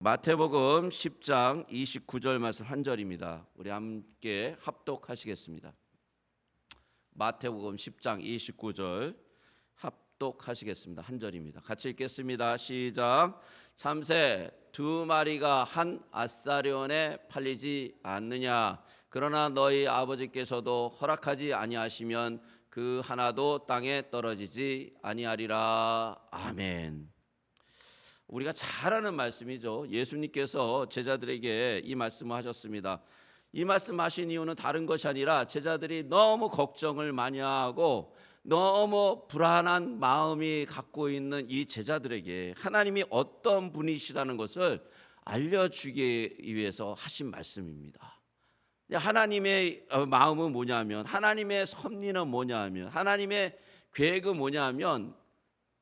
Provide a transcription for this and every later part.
마태복음 10장 29절 말씀 한 절입니다. 우리 함께 합독하시겠습니다. 마태복음 10장 29절 합독하시겠습니다. 한 절입니다. 같이 읽겠습니다. 시작. 참새 두 마리가 한 아사리온에 팔리지 않느냐? 그러나 너희 아버지께서도 허락하지 아니하시면 그 하나도 땅에 떨어지지 아니하리라. 아멘. 우리가 잘 아는 말씀이죠. 예수님께서 제자들에게 이 말씀을 하셨습니다. 이 말씀하신 이유는 다른 것이 아니라 제자들이 너무 걱정을 많이 하고 너무 불안한 마음이 갖고 있는 이 제자들에게 하나님이 어떤 분이시라는 것을 알려주기 위해서 하신 말씀입니다. 하나님의 마음은 뭐냐면, 하나님의 섭리는 뭐냐면, 하나님의 계획은 뭐냐면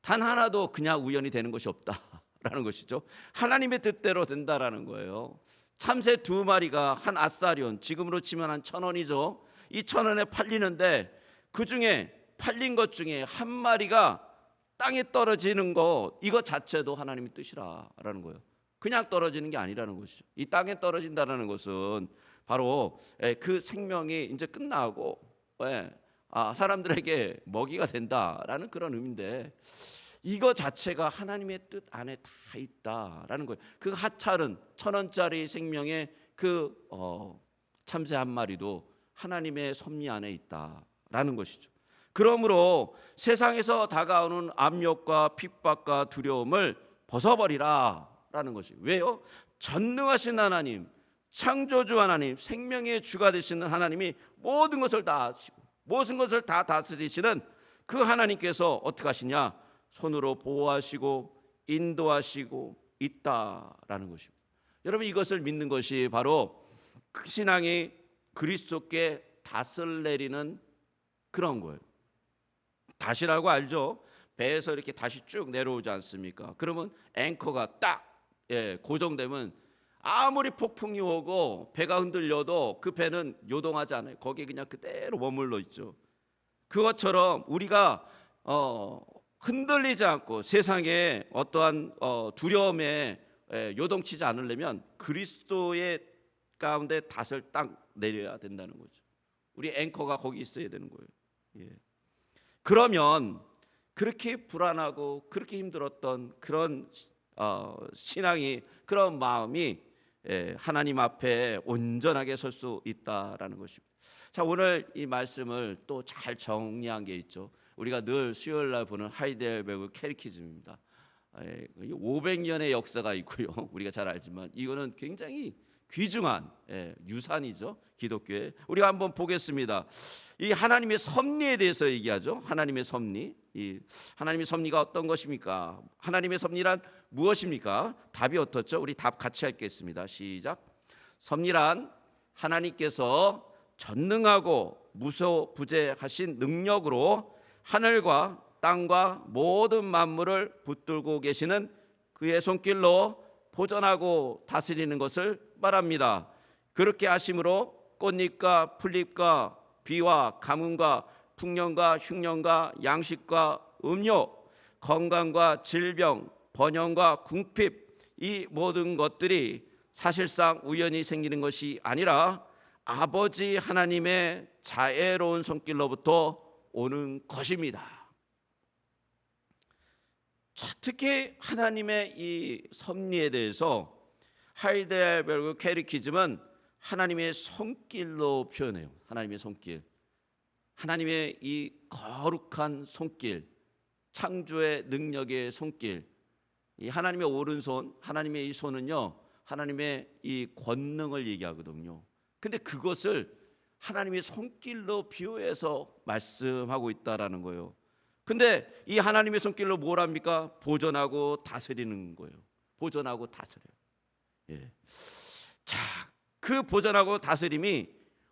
단 하나도 그냥 우연히 되는 것이 없다 라는 것이죠. 하나님의 뜻대로 된다라는 거예요. 참새 두 마리가 한 아사리온, 지금으로 치면 한 1,000원이죠. 이 1,000원에 팔리는데 그 중에 팔린 것 중에 한 마리가 땅에 떨어지는 거, 이거 자체도 하나님의 뜻이라는 거예요. 그냥 떨어지는 게 아니라는 것이죠. 이 땅에 떨어진다는 것은 바로 그 생명이 이제 끝나고 사람들에게 먹이가 된다라는 그런 의미인데, 이거 자체가 하나님의 뜻 안에 다 있다라는 거예요. 그 하찮은 1,000원짜리 생명의 그 참새 한 마리도 하나님의 섭리 안에 있다라는 것이죠. 그러므로 세상에서 다가오는 압력과 핍박과 두려움을 벗어버리라라는 것이. 왜요? 전능하신 하나님, 창조주 하나님, 생명의 주가 되시는 하나님이 모든 것을 다 아시고 모든 것을 다 다스리시는 그 하나님께서 어떻게 하시냐? 손으로 보호하시고 인도하시고 있다라는 것입니다. 여러분, 이것을 믿는 것이 바로 그 신앙이 그리스도께 닷을 내리는 그런 거예요. 닷이라고 알죠? 배에서 이렇게 다시 쭉 내려오지 않습니까? 그러면 앵커가 딱 고정되면 아무리 폭풍이 오고 배가 흔들려도 그 배는 요동하지 않아요. 거기에 그냥 그대로 머물러 있죠. 그것처럼 우리가 흔들리지 않고 세상에 어떠한 두려움에 요동치지 않으려면 그리스도의 가운데 닷을 딱 내려야 된다는 거죠. 우리 앵커가 거기 있어야 되는 거예요. 그러면 그렇게 불안하고 그렇게 힘들었던 그런 신앙이, 그런 마음이 하나님 앞에 온전하게 설 수 있다라는 것입니다. 자, 오늘 이 말씀을 또 잘 정리한 게 있죠. 우리가 늘 수요일 날 보는 하이델베르그 캐티키즘입니다. 500년의 역사가 있고요. 우리가 잘 알지만 이거는 굉장히 귀중한 유산이죠. 기독교에. 우리가 한번 보겠습니다. 이 하나님의 섭리에 대해서 얘기하죠. 하나님의 섭리. 이 하나님의 섭리가 어떤 것입니까? 하나님의 섭리란 무엇입니까? 답이 어떻죠? 우리 답 같이 읽겠습니다. 시작. 섭리란 하나님께서 전능하고 무소부재하신 능력으로 하늘과 땅과 모든 만물을 붙들고 계시는 그의 손길로 보존하고 다스리는 것을 말합니다. 그렇게 하심으로 꽃잎과 풀잎과 비와 가뭄과 풍년과 흉년과 양식과 음료, 건강과 질병, 번영과 궁핍, 이 모든 것들이 사실상 우연히 생기는 것이 아니라 아버지 하나님의 자애로운 손길로부터 오는 것입니다. 자, 특히 하나님의 이 섭리에 대해서 하이델베르그 캐티키즘은 하나님의 손길로 표현해요. 하나님의 손길, 하나님의 이 거룩한 손길, 창조의 능력의 손길, 이 하나님의 오른손, 하나님의 이 손은요, 하나님의 이 권능을 얘기하거든요. 근데 그것을 하나님의 손길로 비유해서 말씀하고 있다라는 거예요. 근데 이 하나님의 손길로 뭘 합니까? 보존하고 다스리는 거예요. 보존하고 다스려요. 자, 그 보존하고 다스림이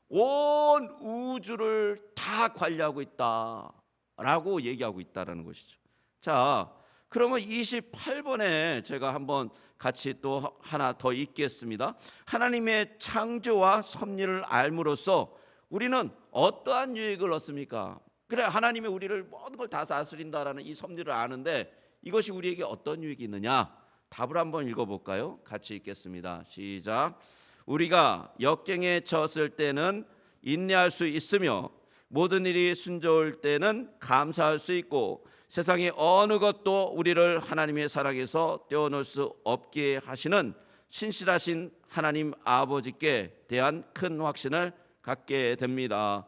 온 우주를 다 관리하고 있다라고 얘기하고 있다라는 것이죠. 자, 그러면 28번에 제가 한번 같이 또 하나 더 읽겠습니다. 하나님의 창조와 섭리를 알므로써 우리는 어떠한 유익을 얻습니까? 그래, 하나님이 우리를 모든 걸 다 다스린다라는 이 섭리를 아는데 이것이 우리에게 어떤 유익이 있느냐? 답을 한번 읽어볼까요? 같이 읽겠습니다. 시작. 우리가 역경에 처했을 때는 인내할 수 있으며 모든 일이 순조로울 때는 감사할 수 있고 세상의 어느 것도 우리를 하나님의 사랑에서 떼어놓을 수 없게 하시는 신실하신 하나님 아버지께 대한 큰 확신을 갖게 됩니다.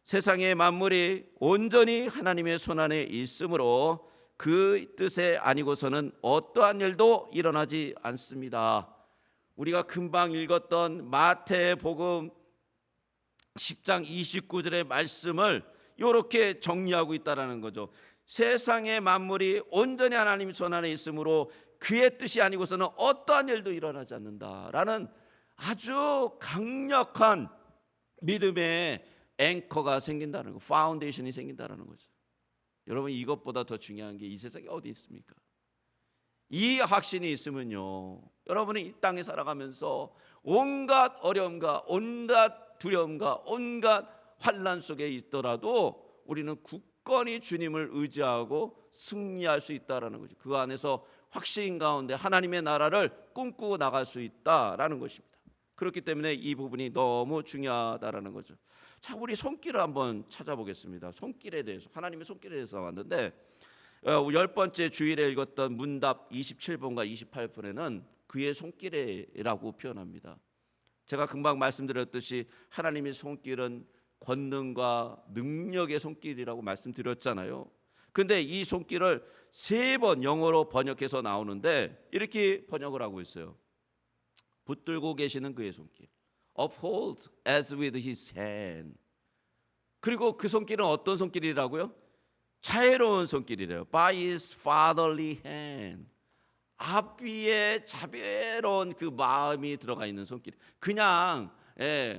세상의 만물이 온전히 하나님의 손안에 있으므로 그 뜻에 아니고서는 어떠한 일도 일어나지 않습니다. 우리가 금방 읽었던 마태복음 10장 29절의 말씀을 이렇게 정리하고 있다라는 거죠. 세상의 만물이 온전히 하나님 손안에 있으므로 그의 뜻이 아니고서는 어떠한 일도 일어나지 않는다라는 아주 강력한 믿음의 앵커가 생긴다는 거, 파운데이션이 생긴다는 거죠. 여러분, 이것보다 더 중요한 게 이 세상에 어디 있습니까? 이 확신이 있으면요, 여러분이 이 땅에 살아가면서 온갖 어려움과 온갖 두려움과 온갖 환난 속에 있더라도 우리는 굳건히 주님을 의지하고 승리할 수 있다라는 거죠. 그 안에서 확신 가운데 하나님의 나라를 꿈꾸고 나갈 수 있다라는 것입니다. 그렇기 때문에 이 부분이 너무 중요하다라는 거죠. 자, 우리 손길을 한번 찾아보겠습니다. 손길에 대해서, 하나님의 손길에 대해서 나왔는데 10번째 주일에 읽었던 문답 27번과 28번에는 그의 손길이라고 표현합니다. 제가 금방 말씀드렸듯이 하나님의 손길은 권능과 능력의 손길이라고 말씀드렸잖아요. 근데 이 손길을 3번 영어로 번역해서 나오는데 이렇게 번역을 하고 있어요. 붙들고 계시는 그의 손길, uphold as with his hand. 그리고 그 손길은 어떤 손길이라고요? 자애로운 손길이래요. By his fatherly hand. 아비의 자비로운 그 마음이 들어가 있는 손길. 그냥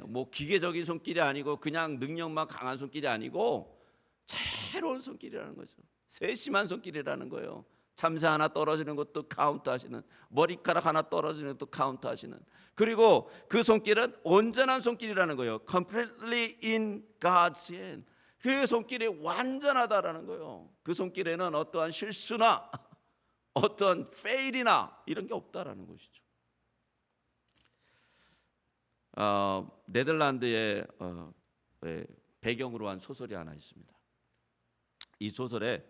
뭐 기계적인 손길이 아니고 그냥 능력만 강한 손길이 아니고 자애로운 손길이라는 거죠. 세심한 손길이라는 거예요. 참새 하나 떨어지는 것도 카운트하시는, 머리카락 하나 떨어지는 것도 카운트하시는, 그리고 그 손길은 온전한 손길이라는 거예요. Completely in God's hand. 그 손길이 완전하다라는 거예요. 그 손길에는 어떠한 실수나 어떤 fail이나 이런 게 없다라는 것이죠. 네덜란드의 배경으로 한 소설이 하나 있습니다. 이 소설에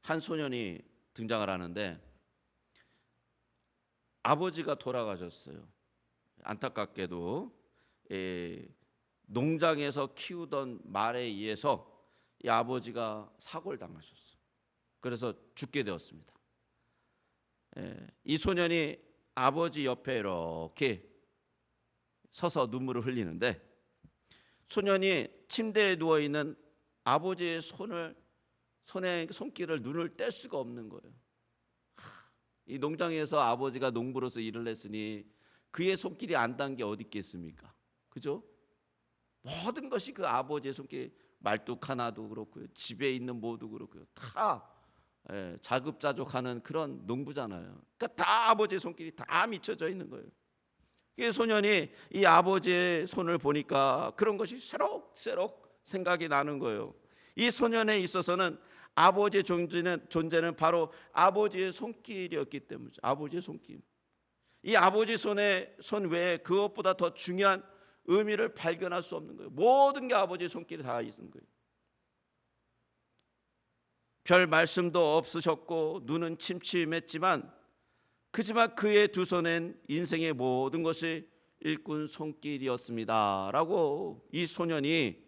한 소년이 등장을 하는데 아버지가 돌아가셨어요. 안타깝게도 농장에서 키우던 말에 의해서 이 아버지가 사고를 당하셨어요. 그래서 죽게 되었습니다. 이 소년이 아버지 옆에 이렇게 서서 눈물을 흘리는데 소년이 침대에 누워 있는 아버지의 손길을 눈을 뗄 수가 없는 거예요. 이 농장에서 아버지가 농부로서 일을 했으니 그의 손길이 안 닿은 게 어디 있겠습니까? 그죠? 모든 것이 그 아버지의 손길, 말뚝 하나도 그렇고요, 집에 있는 모두 그렇고요, 다 자급자족하는 그런 농부잖아요. 그러니까 다 아버지의 손길이 다 미쳐져 있는 거예요. 그 소년이 이 아버지의 손을 보니까 그런 것이 새록새록 생각이 나는 거예요. 이 소년에 있어서는 아버지의 존재는 바로 아버지의 손길이었기 때문이죠. 아버지의 손길. 이 아버지 손 외에 그것보다 더 중요한 의미를 발견할 수 없는 거예요. 모든 게 아버지의 손길이 다 있는 거예요. 별 말씀도 없으셨고 눈은 침침했지만 그지만 그의 두 손엔 인생의 모든 것이 일꾼 손길이었습니다 라고 이 소년이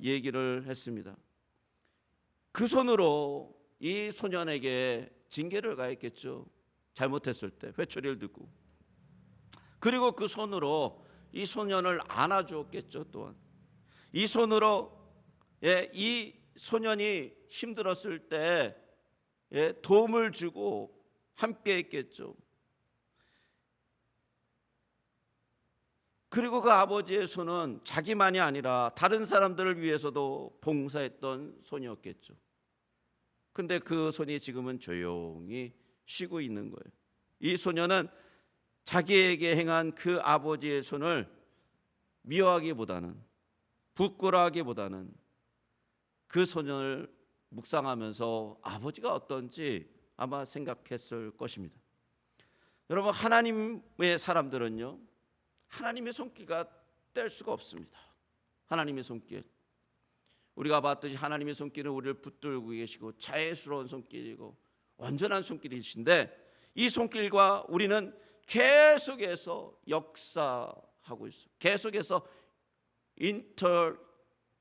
얘기를 했습니다. 그 손으로 이 소년에게 징계를 가했겠죠. 잘못했을 때 회초리를 들고. 그리고 그 손으로 이 소년을 안아주었겠죠. 또한 이 손으로 이 소년이 힘들었을 때 도움을 주고 함께 했겠죠. 그리고 그 아버지의 손은 자기만이 아니라 다른 사람들을 위해서도 봉사했던 손이었겠죠. 근데 그 손이 지금은 조용히 쉬고 있는 거예요. 이 소년은 자기에게 행한 그 아버지의 손을 미워하기보다는, 부끄러워하기보다는 그 소년을 묵상하면서 아버지가 어떤지 아마 생각했을 것입니다. 여러분, 하나님의 사람들은요, 하나님의 손길과 뗄 수가 없습니다. 하나님의 손길, 우리가 봤듯이 하나님의 손길은 우리를 붙들고 계시고 자애스러운 손길이고 온전한 손길이신데, 이 손길과 우리는 계속해서 역사하고 있어요. 계속해서 인터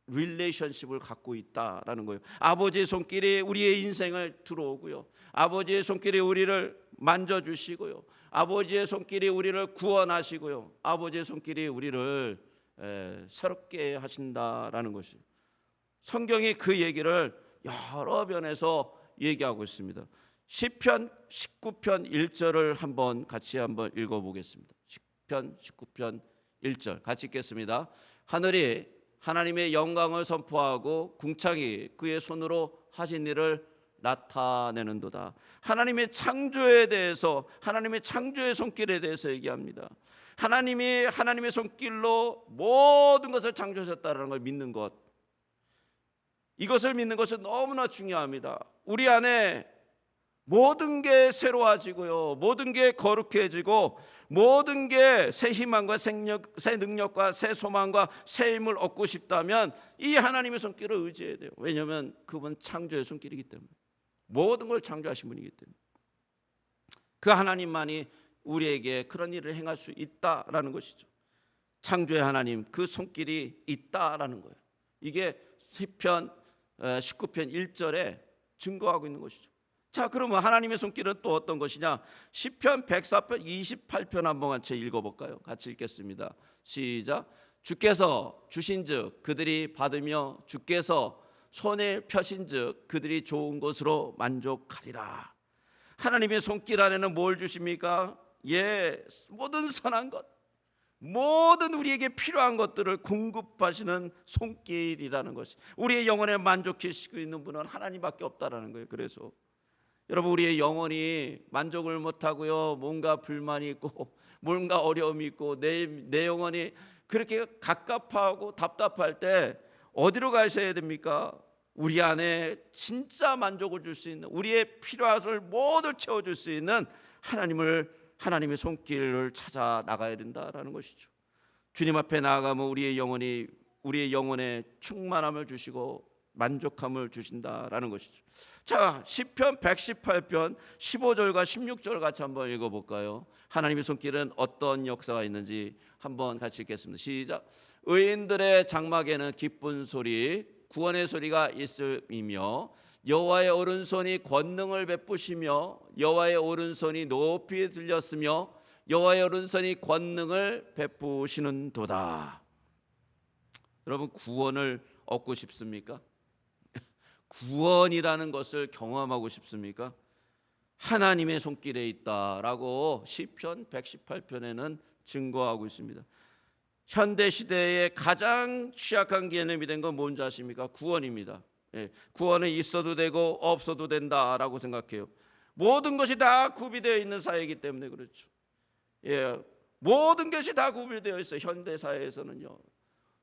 릴레이션십을 갖고 있다라는 거예요. 아버지의 손길이 우리의 인생을 들어오고요, 아버지의 손길이 우리를 만져주시고요, 아버지의 손길이 우리를 구원하시고요, 아버지의 손길이 우리를 새롭게 하신다라는 것이에요. 성경이 그 얘기를 여러 변에서 얘기하고 있습니다. 시편 19편 1절을 같이 한번 읽어보겠습니다. 시편 19편 1절 같이 읽겠습니다. 하늘이 하나님의 영광을 선포하고 궁창이 그의 손으로 하신 일을 나타내는도다. 하나님의 창조에 대해서, 하나님의 창조의 손길에 대해서 얘기합니다. 하나님이 하나님의 손길로 모든 것을 창조하셨다는 걸 믿는 것, 이것을 믿는 것은 너무나 중요합니다. 우리 안에 모든 게 새로워지고요, 모든 게 거룩해지고, 모든 게 새 희망과 새 능력과 새 소망과 새 힘을 얻고 싶다면 이 하나님의 손길을 의지해야 돼요. 왜냐하면 그분 창조의 손길이기 때문에, 모든 걸 창조하신 분이기 때문에 그 하나님만이 우리에게 그런 일을 행할 수 있다라는 것이죠. 창조의 하나님, 그 손길이 있다라는 거예요. 이게 시편 19편 1절에 증거하고 있는 것이죠. 자, 그러면 하나님의 손길은 또 어떤 것이냐? 시편 104편 28편 한번 같이 읽어볼까요? 같이 읽겠습니다. 시작. 주께서 주신즉 그들이 받으며 주께서 손을 펴신즉 그들이 좋은 것으로 만족하리라. 하나님의 손길 안에는 뭘 주십니까? 모든 선한 것, 모든 우리에게 필요한 것들을 공급하시는 손길이라는 것이, 우리의 영혼에 만족시키고 있는 분은 하나님밖에 없다라는 거예요. 그래서 여러분, 우리의 영혼이 만족을 못하고요, 뭔가 불만이 있고 뭔가 어려움이 있고 내 영혼이 그렇게 갑갑하고 답답할 때 어디로 가셔야 됩니까? 우리 안에 진짜 만족을 줄 수 있는, 우리의 필요한 것을 모두 채워줄 수 있는 하나님의 손길을 찾아 나가야 된다라는 것이죠. 주님 앞에 나아가면 우리의 영혼에 충만함을 주시고 만족함을 주신다라는 것이죠. 자, 시편 118편 15절과 16절 같이 한번 읽어볼까요? 하나님의 손길은 어떤 역사가 있는지 한번 같이 읽겠습니다. 시작. 의인들의 장막에는 기쁜 소리, 구원의 소리가 있음이며 여호와의 오른손이 권능을 베푸시며 여호와의 오른손이 높이 들렸으며 여호와의 오른손이 권능을 베푸시는도다. 여러분, 구원을 얻고 싶습니까? 구원이라는 것을 경험하고 싶습니까? 하나님의 손길에 있다라고 시편 118편에는 증거하고 있습니다. 현대 시대에 가장 취약한 개념이 된 건 뭔지 아십니까? 구원입니다. 구원은 있어도 되고 없어도 된다라고 생각해요. 모든 것이 다 구비되어 있는 사회이기 때문에 그렇죠. 모든 것이 다 구비되어 있어요. 현대 사회에서는요,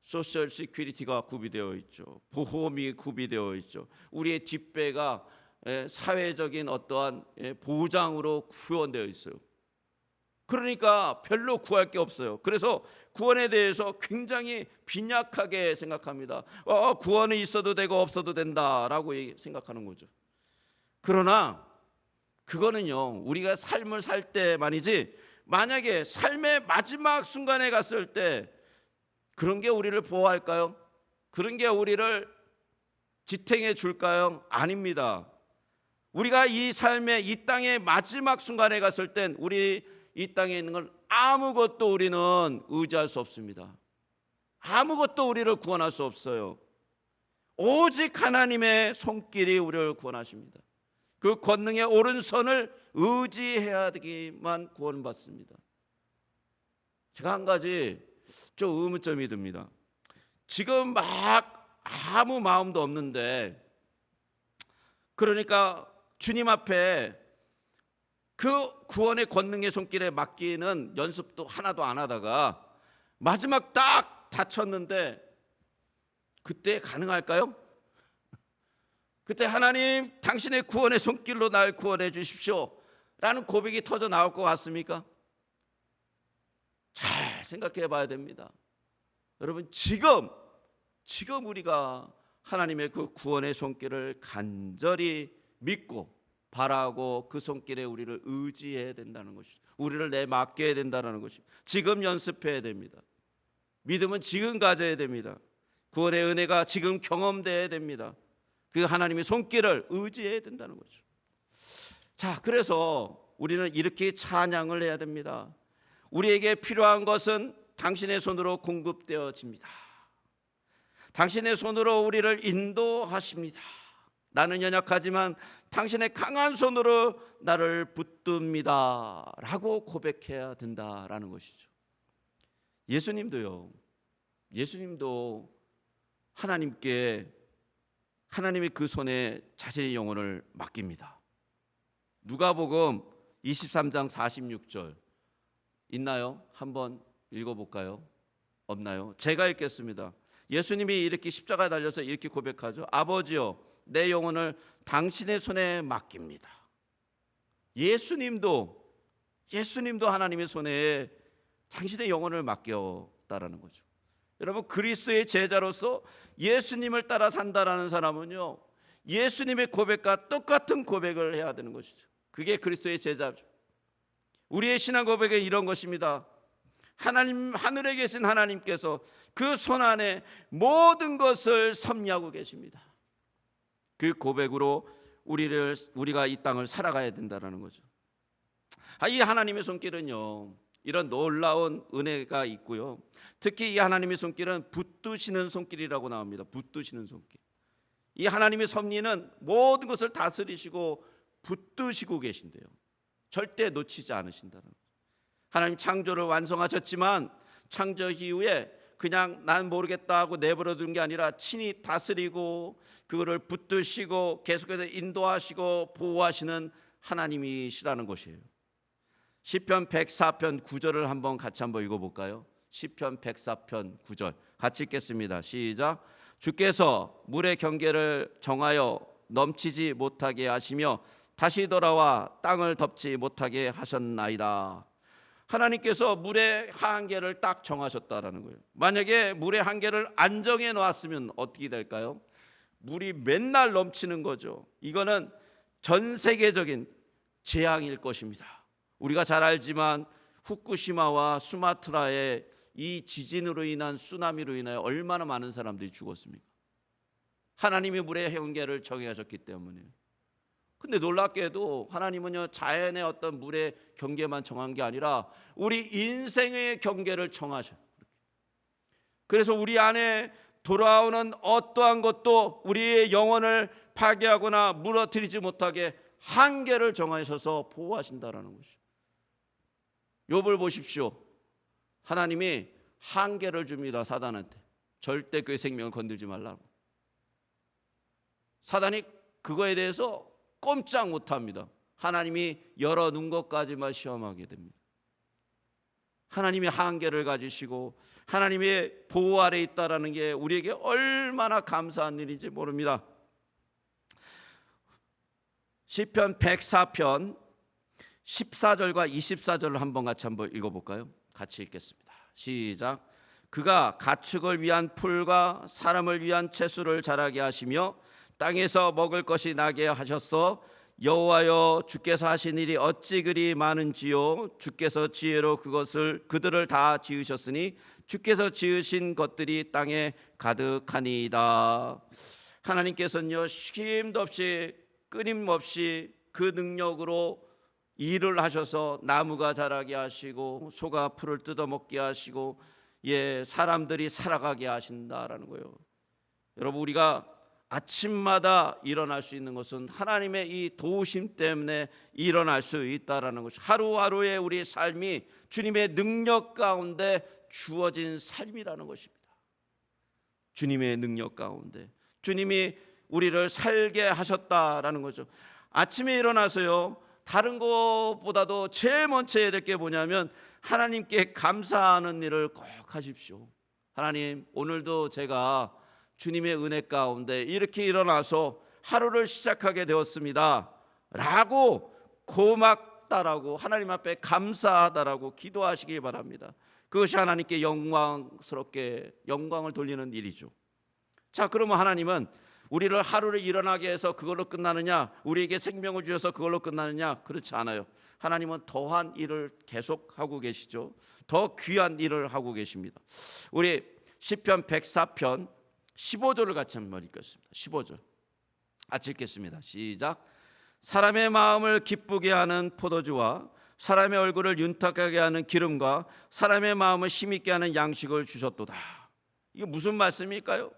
소셜 시큐리티가 구비되어 있죠. 보험이 구비되어 있죠. 우리의 뒷배가 사회적인 어떠한 보장으로 구현되어 있어요. 그러니까 별로 구할 게 없어요. 그래서 구원에 대해서 굉장히 빈약하게 생각합니다. 구원은 있어도 되고 없어도 된다라고 생각하는 거죠. 그러나 그거는요, 우리가 삶을 살 때만이지, 만약에 삶의 마지막 순간에 갔을 때 그런 게 우리를 보호할까요? 그런 게 우리를 지탱해 줄까요? 아닙니다. 우리가 이 삶의 이 땅의 마지막 순간에 갔을 땐 우리 이 땅에 있는 건 아무것도 우리는 의지할 수 없습니다. 아무것도 우리를 구원할 수 없어요. 오직 하나님의 손길이 우리를 구원하십니다. 그 권능의 오른손을 의지해야 되기만 구원받습니다. 제가 한 가지 좀 의문점이 듭니다. 지금 막 아무 마음도 없는데, 그러니까 주님 앞에 그 구원의 권능의 손길에 맡기는 연습도 하나도 안 하다가 마지막 딱 다쳤는데 그때 가능할까요? 그때 하나님, 당신의 구원의 손길로 날 구원해 주십시오. 라는 고백이 터져 나올 것 같습니까? 잘 생각해 봐야 됩니다. 여러분, 지금 우리가 하나님의 그 구원의 손길을 간절히 믿고 바라고 그 손길에 우리를 의지해야 된다는 것이죠. 우리를 내맡겨야 된다는 것이죠. 지금 연습해야 됩니다. 믿음은 지금 가져야 됩니다. 구원의 은혜가 지금 경험돼야 됩니다. 그 하나님의 손길을 의지해야 된다는 거죠. 자, 그래서 우리는 이렇게 찬양을 해야 됩니다. 우리에게 필요한 것은 당신의 손으로 공급되어집니다. 당신의 손으로 우리를 인도하십니다. 나는 연약하지만 당신의 강한 손으로 나를 붙듭니다 라고 고백해야 된다라는 것이죠. 예수님도 하나님의 그 손에 자신의 영혼을 맡깁니다. 누가복음 23장 46절 있나요? 한번 읽어볼까요? 없나요? 제가 읽겠습니다. 예수님이 이렇게 십자가에 달려서 이렇게 고백하죠. 아버지요, 내 영혼을 당신의 손에 맡깁니다. 예수님도 하나님의 손에 당신의 영혼을 맡겼다라는 거죠. 여러분, 그리스도의 제자로서 예수님을 따라 산다라는 사람은요, 예수님의 고백과 똑같은 고백을 해야 되는 것이죠. 그게 그리스도의 제자죠. 우리의 신앙 고백은 이런 것입니다. 하늘에 계신 하나님께서 그 손 안에 모든 것을 섭리하고 계십니다. 그 고백으로 우리가 이 땅을 살아가야 된다는 거죠. 이 하나님의 손길은요, 이런 놀라운 은혜가 있고요. 특히 이 하나님의 손길은 붙드시는 손길이라고 나옵니다. 붙드시는 손길. 이 하나님의 섭리는 모든 것을 다스리시고 붙드시고 계신데요, 절대 놓치지 않으신다는 거죠. 하나님 창조를 완성하셨지만 창조 이후에 그냥 난 모르겠다 하고 내버려 둔 게 아니라 친히 다스리고 그거를 붙드시고 계속해서 인도하시고 보호하시는 하나님이시라는 것이에요. 시편 104편 9절을 한번 같이 한번 읽어볼까요? 시편 104편 9절 같이 읽겠습니다. 시작. 주께서 물의 경계를 정하여 넘치지 못하게 하시며 다시 돌아와 땅을 덮지 못하게 하셨나이다. 하나님께서 물의 한계를 딱 정하셨다라는 거예요. 만약에 물의 한계를 안 정해 놓았으면 어떻게 될까요? 물이 맨날 넘치는 거죠. 이거는 전 세계적인 재앙일 것입니다. 우리가 잘 알지만 후쿠시마와 수마트라의 이 지진으로 인한 쓰나미로 인하여 얼마나 많은 사람들이 죽었습니까? 하나님이 물의 한계를 정하셨기 때문에. 근데 놀랍게도 하나님은요, 자연의 어떤 물의 경계만 정한 게 아니라 우리 인생의 경계를 정하셔요. 그래서 우리 안에 돌아오는 어떠한 것도 우리의 영혼을 파괴하거나 무너뜨리지 못하게 한계를 정하셔서 보호하신다라는 것이죠. 욥을 보십시오. 하나님이 한계를 줍니다. 사단한테. 절대 그의 생명을 건들지 말라고. 사단이 그거에 대해서 꼼짝 못합니다. 하나님이 열어놓은 것까지만 시험하게 됩니다. 하나님이 한계를 가지시고 하나님의 보호 아래 있다라는 게 우리에게 얼마나 감사한 일인지 모릅니다. 시편 104편 14절과 24절을 같이 한번 읽어볼까요? 같이 읽겠습니다. 시작. 그가 가축을 위한 풀과 사람을 위한 채소를 자라게 하시며 땅에서 먹을 것이 나게 하셨어. 여호와여, 주께서 하신 일이 어찌 그리 많은지요. 주께서 지혜로 그들을 다 지으셨으니 주께서 지으신 것들이 땅에 가득하니이다. 하나님께서는요, 쉼도 없이 끊임없이 그 능력으로 일을 하셔서 나무가 자라게 하시고 소가 풀을 뜯어먹게 하시고 사람들이 살아가게 하신다라는 거예요. 여러분, 우리가 아침마다 일어날 수 있는 것은 하나님의 이 도우심 때문에 일어날 수 있다라는 것이, 하루하루의 우리의 삶이 주님의 능력 가운데 주어진 삶이라는 것입니다. 주님의 능력 가운데 주님이 우리를 살게 하셨다라는 거죠. 아침에 일어나서요, 다른 것보다도 제일 먼저 해야 될 게 뭐냐면 하나님께 감사하는 일을 꼭 하십시오. 하나님, 오늘도 제가 주님의 은혜 가운데 이렇게 일어나서 하루를 시작하게 되었습니다 라고 살았다라고 하나님 앞에 감사하다라고 기도하시기 바랍니다. 그것이 하나님께 영광을 돌리는 일이죠. 자, 그러면 하나님은 우리를 하루를 일어나게 해서 그걸로 끝나느냐, 우리에게 생명을 주셔서 그걸로 끝나느냐? 그렇지 않아요. 하나님은 더한 일을 계속하고 계시죠. 더 귀한 일을 하고 계십니다. 우리 시편 104편 15절을 같이 한번 읽겠습니다. 15절 같이 읽겠습니다. 시작. 사람의 마음을 기쁘게 하는 포도주와 사람의 얼굴을 윤탁하게 하는 기름과 사람의 마음을 힘있게 하는 양식을 주셨도다. 이게 무슨 말씀일까요?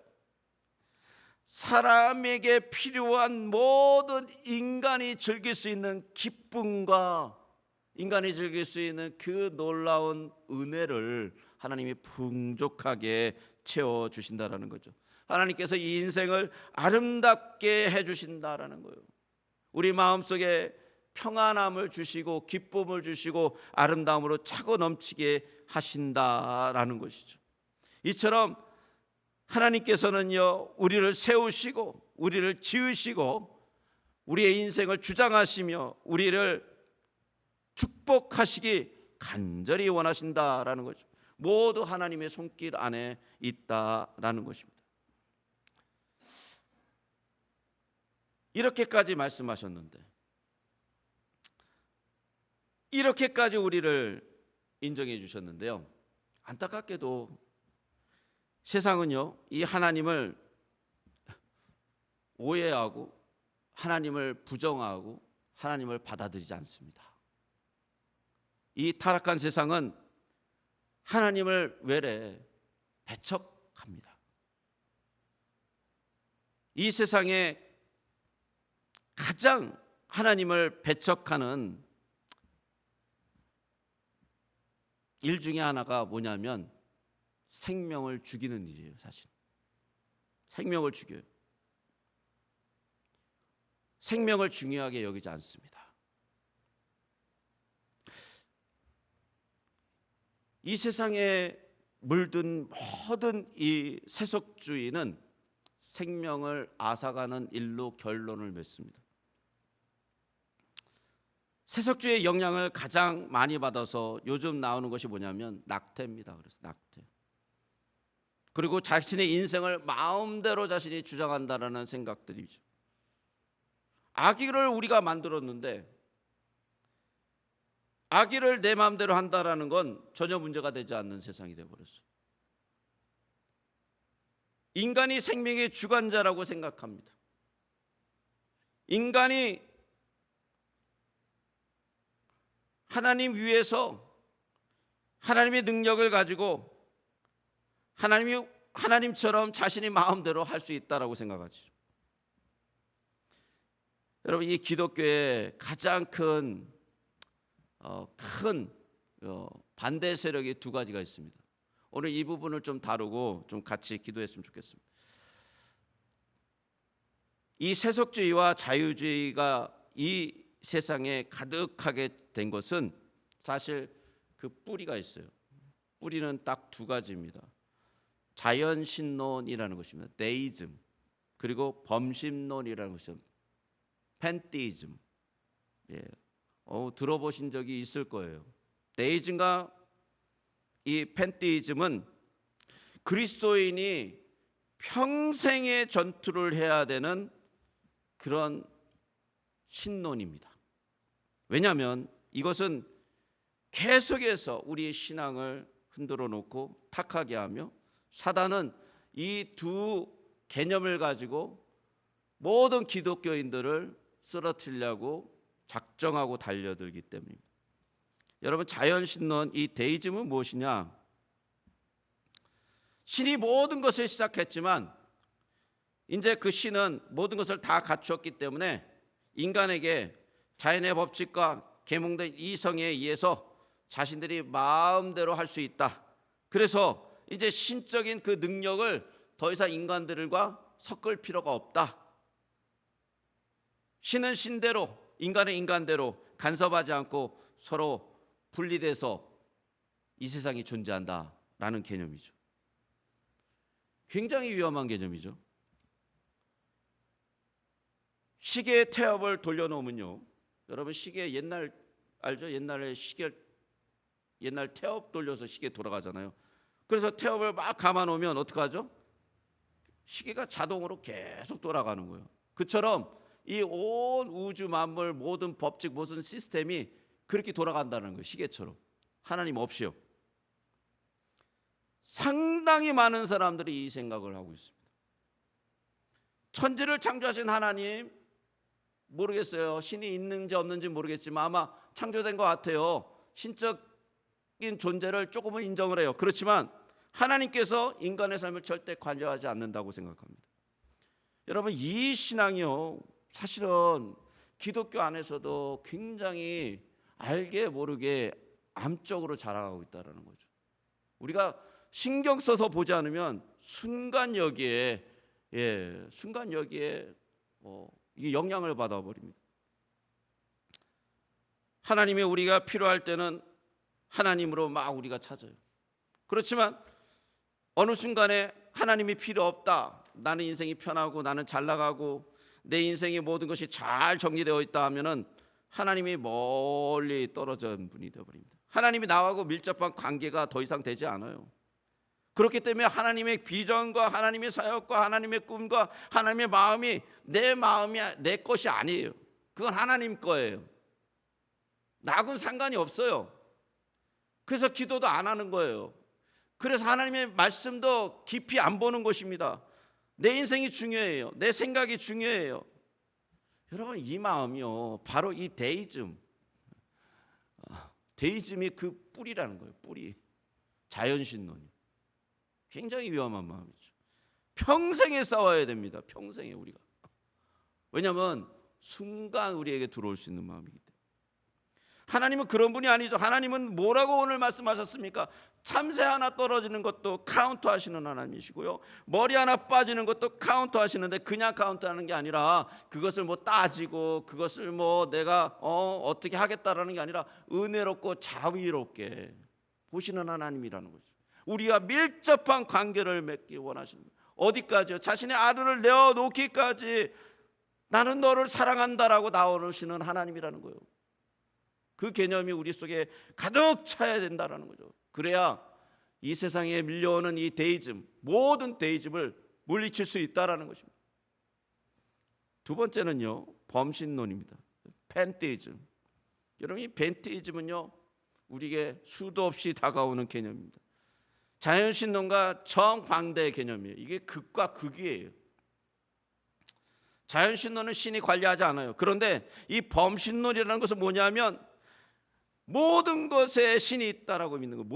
사람에게 필요한 모든 인간이 즐길 수 있는 기쁨과 인간이 즐길 수 있는 그 놀라운 은혜를 하나님이 풍족하게 채워주신다라는 거죠. 하나님께서 이 인생을 아름답게 해주신다라는 거예요. 우리 마음속에 평안함을 주시고 기쁨을 주시고 아름다움으로 차고 넘치게 하신다라는 것이죠. 이처럼 하나님께서는요, 우리를 세우시고 우리를 지으시고 우리의 인생을 주장하시며 우리를 축복하시기 간절히 원하신다라는 거죠. 모두 하나님의 손길 안에 있다라는 것입니다. 이렇게까지 말씀하셨는데, 이렇게까지 우리를 인정해 주셨는데요, 안타깝게도 세상은요, 이 하나님을 오해하고 하나님을 부정하고 하나님을 받아들이지 않습니다. 이 타락한 세상은 하나님을 외래 배척합니다. 이 세상에 가장 하나님을 배척하는 일 중에 하나가 뭐냐면 생명을 죽이는 일이에요. 사실 생명을 죽여요. 생명을 중요하게 여기지 않습니다. 이 세상에 물든 모든 이 세속주의는 생명을 앗아가는 일로 결론을 맺습니다. 세속주의의 영향을 가장 많이 받아서 요즘 나오는 것이 뭐냐면 낙태입니다. 그래서 낙태. 그리고 자신의 인생을 마음대로 자신이 주장한다라는 생각들이죠. 아기를 우리가 만들었는데 아기를 내 마음대로 한다라는 건 전혀 문제가 되지 않는 세상이 되어버렸어요. 인간이 생명의 주관자라고 생각합니다. 인간이 하나님 위에서 하나님의 능력을 가지고 하나님처럼 자신이 마음대로 할 수 있다라고 생각하죠. 여러분, 이 기독교의 가장 큰 반대 세력이 두 가지가 있습니다. 오늘 이 부분을 좀 다루고 좀 같이 기도했으면 좋겠습니다. 이 세속주의와 자유주의가 이 세상에 가득하게 된 것은 사실 그 뿌리가 있어요. 뿌리는 딱 두 가지입니다. 자연신론이라는 것입니다. 데이즘. 그리고 범신론이라는 것입니다. 팬티즘. 예. 들어보신 적이 있을 거예요. 데이즘과 이 팬티즘은 그리스도인이 평생의 전투를 해야 되는 그런 신론입니다. 왜냐하면 이것은 계속해서 우리의 신앙을 흔들어 놓고 탁하게 하며 사단은 이 두 개념을 가지고 모든 기독교인들을 쓰러뜨리려고 작정하고 달려들기 때문입니다. 여러분, 자연신론 이 데이즘은 무엇이냐? 신이 모든 것을 시작했지만 이제 그 신은 모든 것을 다 갖추었기 때문에 인간에게 자연의 법칙과 계몽된 이성에 의해서 자신들이 마음대로 할 수 있다. 그래서 이제 신적인 그 능력을 더 이상 인간들과 섞을 필요가 없다. 신은 신대로, 인간은 인간대로 간섭하지 않고 서로 분리돼서 이 세상이 존재한다라는 개념이죠. 굉장히 위험한 개념이죠. 시계의 태엽을 돌려놓으면요, 여러분, 시계 옛날 알죠? 옛날 태엽 돌려서 시계 돌아가잖아요. 그래서 태엽을 막 감아 놓으면 어떡하죠? 시계가 자동으로 계속 돌아가는 거예요. 그처럼 이 온 우주 만물 모든 법칙 모든 시스템이 그렇게 돌아간다는 거예요. 시계처럼. 하나님 없이요. 상당히 많은 사람들이 이 생각을 하고 있습니다. 천지를 창조하신 하나님 모르겠어요. 신이 있는지 없는지 모르겠지만 아마 창조된 것 같아요. 신적인 존재를 조금은 인정을 해요. 그렇지만 하나님께서 인간의 삶을 절대 관여하지 않는다고 생각합니다. 여러분, 이 신앙이요, 사실은 기독교 안에서도 굉장히 알게 모르게 암적으로 자라가고 있다는 거죠. 우리가 신경 써서 보지 않으면 순간 여기에 이게 영향을 받아버립니다. 하나님이 우리가 필요할 때는 하나님으로 막 우리가 찾아요. 그렇지만 어느 순간에 하나님이 필요 없다, 나는 인생이 편하고 나는 잘 나가고 내 인생의 모든 것이 잘 정리되어 있다 하면은 하나님이 멀리 떨어진 분이 되어버립니다. 하나님이 나하고 밀접한 관계가 더 이상 되지 않아요. 그렇기 때문에 하나님의 비전과 하나님의 사역과 하나님의 꿈과 하나님의 마음이 내 것이 아니에요. 그건 하나님 거예요. 나하고는 상관이 없어요. 그래서 기도도 안 하는 거예요. 그래서 하나님의 말씀도 깊이 안 보는 것입니다. 내 인생이 중요해요. 내 생각이 중요해요. 여러분, 이 마음이요, 바로 이 데이즘이 그 뿌리라는 거예요. 뿌리. 자연신론이 굉장히 위험한 마음이죠. 평생에 싸워야 됩니다. 평생에 우리가. 왜냐하면 순간 우리에게 들어올 수 있는 마음이기 때문에. 하나님은 그런 분이 아니죠. 하나님은 뭐라고 오늘 말씀하셨습니까? 참새 하나 떨어지는 것도 카운트 하시는 하나님이시고요, 머리 하나 빠지는 것도 카운트 하시는데 그냥 카운트 하는 게 아니라 그것을 뭐 따지고 그것을 뭐 내가 어떻게 하겠다라는 게 아니라 은혜롭고 자비롭게 보시는 하나님이라는 거죠. 우리가 밀접한 관계를 맺기 원하십니다. 어디까지요? 자신의 아들을 내어놓기까지 나는 너를 사랑한다라고 나오시는 하나님이라는 거예요. 그 개념이 우리 속에 가득 차야 된다는 거죠. 그래야 이 세상에 밀려오는 이 데이즘, 모든 데이즘을 물리칠 수 있다는 것입니다. 두 번째는요, 범신론입니다. 팬테이즘. 여러분, 이 팬테이즘은요, 우리에게 수도 없이 다가오는 개념입니다. 자연신론과 정반대의 개념이에요. 이게 극과 극이에요. 자연신론은 신이 관리하지 않아요. 그런데 이 범신론이라는 것은 뭐냐면 모든 것에 신이 있다라고 믿는 거예요.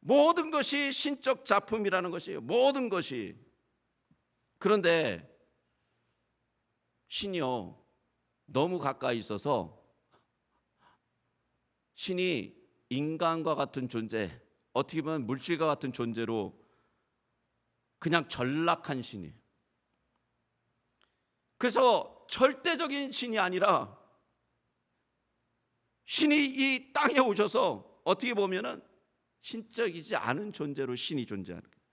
모든 것이 신적 작품이라는 것이에요. 모든 것이. 그런데 신이요, 너무 가까이 있어서 신이 인간과 같은 존재, 어떻게 보면 물질과 같은 존재로 그냥 전락한 신이에요. 그래서 절대적인 신이 아니라 신이 이 땅에 오셔서 어떻게 보면은 신적이지 않은 존재로 신이 존재하는 거예요.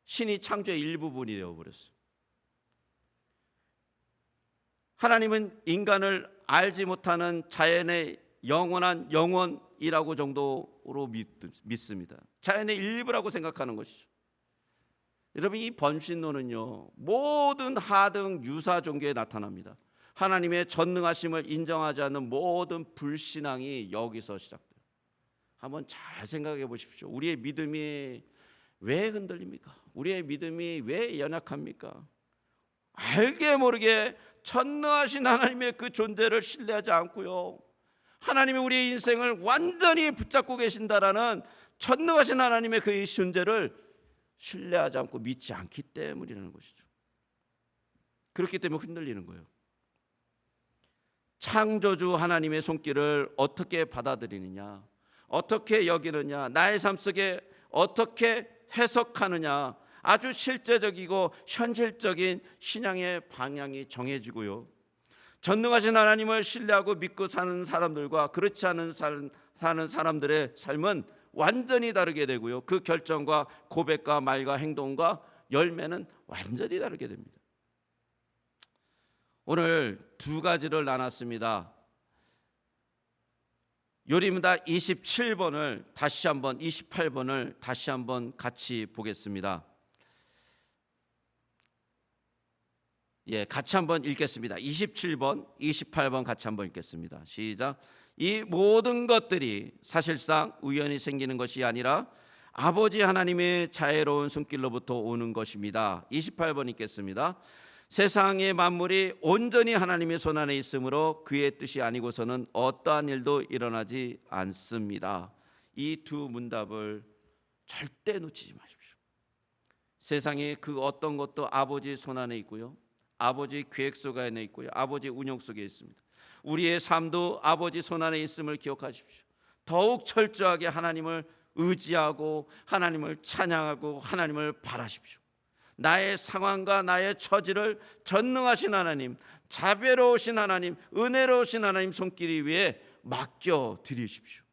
신이 창조의 일부분이 되어버렸어요. 하나님은 인간을 알지 못하는 자연의 영원한 영원이라고 정도로 믿습니다. 자연의 일부라고 생각하는 것이죠. 여러분, 이 범신론은요, 모든 하등 유사 종교에 나타납니다. 하나님의 전능하심을 인정하지 않는 모든 불신앙이 여기서 시작돼요. 한번 잘 생각해 보십시오. 우리의 믿음이 왜 흔들립니까? 우리의 믿음이 왜 연약합니까? 알게 모르게 전능하신 하나님의 그 존재를 신뢰하지 않고요, 하나님이 우리의 인생을 완전히 붙잡고 계신다라는 전능하신 하나님의 그 존재를 신뢰하지 않고 믿지 않기 때문이라는 것이죠. 그렇기 때문에 흔들리는 거예요. 창조주 하나님의 손길을 어떻게 받아들이느냐, 어떻게 여기느냐, 나의 삶 속에 어떻게 해석하느냐, 아주 실제적이고 현실적인 신앙의 방향이 정해지고요, 전능하신 하나님을 신뢰하고 믿고 사는 사람들과 그렇지 않은 사는 사람들의 삶은 완전히 다르게 되고요, 그 결정과 고백과 말과 행동과 열매는 완전히 다르게 됩니다. 오늘 두 가지를 나눴습니다. 요리문답 27번을 다시 한번 28번을 다시 한번 같이 보겠습니다. 같이 한번 읽겠습니다. 27번, 28번 같이 한번 읽겠습니다. 시작. 이 모든 것들이 사실상 우연히 생기는 것이 아니라 아버지 하나님의 자애로운 손길로부터 오는 것입니다. 28번 읽겠습니다. 세상의 만물이 온전히 하나님의 손안에 있으므로 그의 뜻이 아니고서는 어떠한 일도 일어나지 않습니다. 이 두 문답을 절대 놓치지 마십시오. 세상에 그 어떤 것도 아버지 손안에 있고요, 아버지 계획 속에 있고요, 아버지 운영 속에 있습니다. 우리의 삶도 아버지 손안에 있음을 기억하십시오. 더욱 철저하게 하나님을 의지하고 하나님을 찬양하고 하나님을 바라십시오. 나의 상황과 나의 처지를 전능하신 하나님, 자비로우신 하나님, 은혜로우신 하나님 손길 위에 맡겨 드리십시오.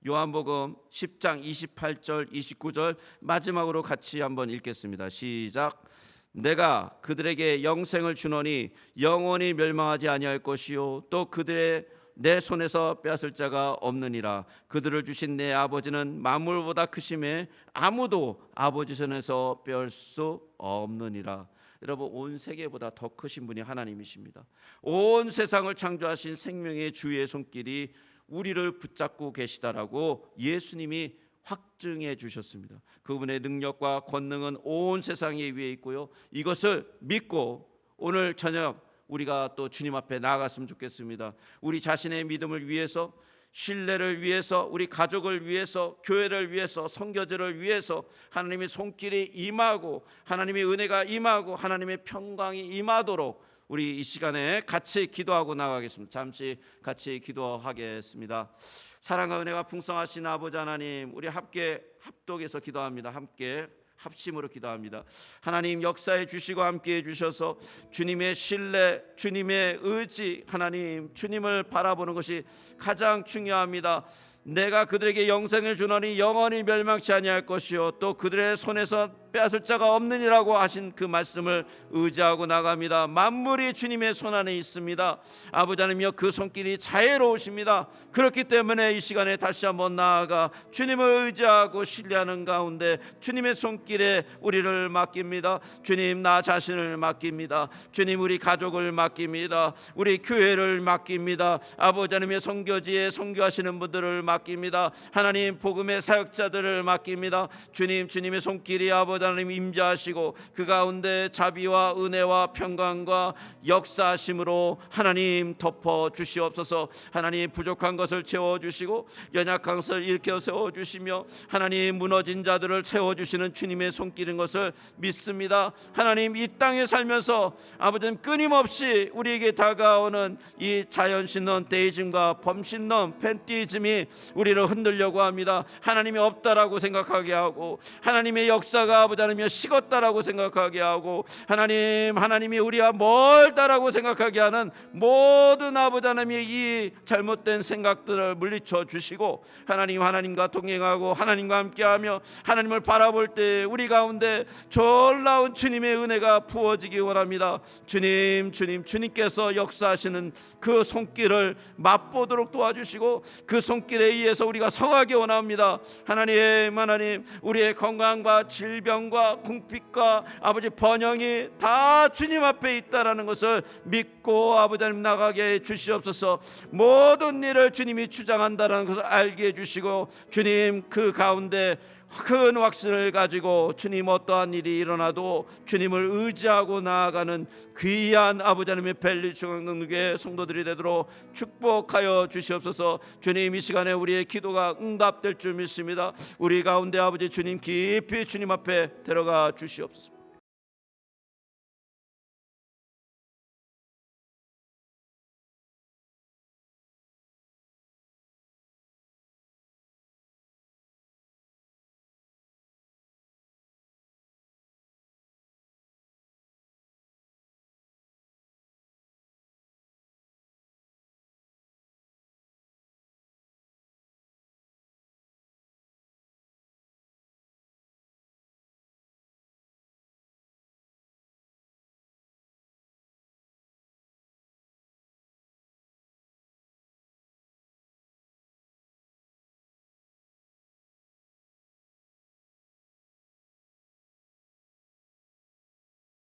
요한복음 10장 28절 29절 마지막으로 같이 한번 읽겠습니다. 시작. 내가 그들에게 영생을 주노니 영원히 멸망하지 아니할 것이요 또 그들의 내 손에서 빼앗을 자가 없느니라. 그들을 주신 내 아버지는 만물보다 크심에 아무도 아버지 손에서 빼앗을 수 없느니라. 여러분, 온 세계보다 더 크신 분이 하나님이십니다. 온 세상을 창조하신 생명의 주의 손길이 우리를 붙잡고 계시다라고 예수님이 확증해 주셨습니다. 그분의 능력과 권능은 온 세상 위에 있고요, 이것을 믿고 오늘 저녁 우리가 또 주님 앞에 나아갔으면 좋겠습니다. 우리 자신의 믿음을 위해서, 신뢰를 위해서, 우리 가족을 위해서, 교회를 위해서, 선교제를 위해서 하나님의 손길이 임하고 하나님의 은혜가 임하고 하나님의 평강이 임하도록 우리 이 시간에 같이 기도하고 나가겠습니다. 잠시 같이 기도하겠습니다. 사랑과 은혜가 풍성하신 아버지 하나님, 우리 함께 합독해서 기도합니다. 함께 합심으로 기도합니다. 하나님, 역사해 주시고 함께해 주셔서 주님의 신뢰, 주님의 의지, 하나님 주님을 바라보는 것이 가장 중요합니다. 내가 그들에게 영생을 주노니 영원히 멸망치 아니할 것이요 또 그들의 손에서 빼앗을 자가 없느니라고 하신 그 말씀을 의지하고 나갑니다. 만물이 주님의 손안에 있습니다. 아버지 하나님이여, 그 손길이 자애로우십니다. 그렇기 때문에 이 시간에 다시 한번 나아가 주님을 의지하고 신뢰하는 가운데 주님의 손길에 우리를 맡깁니다. 주님, 나 자신을 맡깁니다. 주님, 우리 가족을 맡깁니다. 우리 교회를 맡깁니다. 아버지 하나님의 선교지에 선교하시는 분들을 맡깁니다. 하나님, 복음의 사역자들을 맡깁니다. 주님, 주님의 손길이 아버지 하나님 임재하시고 그 가운데 자비와 은혜와 평강과 역사하심으로 하나님 덮어 주시옵소서. 하나님, 부족한 것을 채워주시고 연약한 것을 일으켜 세워주시며 하나님, 무너진 자들을 세워주시는 주님의 손길인 것을 믿습니다. 하나님, 이 땅에 살면서 아버지는 끊임없이 우리에게 다가오는 이 자연신론, 데이즘과 범신론, 팬티즘이 우리를 흔들려고 합니다. 하나님이 없다라고 생각하게 하고 하나님의 역사가 아버지 하나님 식었다라고 생각하게 하고 하나님이 우리와 멀다라고 생각하게 하는 모든 아버지 하나님의 이 잘못된 생각들을 물리쳐 주시고 하나님과 동행하고 하나님과 함께하며 하나님을 바라볼 때 우리 가운데 놀라운 주님의 은혜가 부어지기 원합니다. 주님께서 역사하시는 그 손길을 맛보도록 도와주시고 그 손길에 의해서 우리가 서가기 원합니다. 하나님, 우리의 건강과 질병과 궁핍과 아버지 번영이 다 주님 앞에 있다라는 것을 믿고 아버지 하나님 나가게 해 주시옵소서. 모든 일을 주님이 주장한다라는 것을 알게 해주시고 주님, 그 가운데 큰 확신을 가지고 주님, 어떠한 일이 일어나도 주님을 의지하고 나아가는 귀한 아버지 하나님의 벨리 중앙능력의 성도들이 되도록 축복하여 주시옵소서. 주님, 이 시간에 우리의 기도가 응답될 줄 믿습니다. 우리 가운데 아버지 주님, 깊이 주님 앞에 들어가 주시옵소서.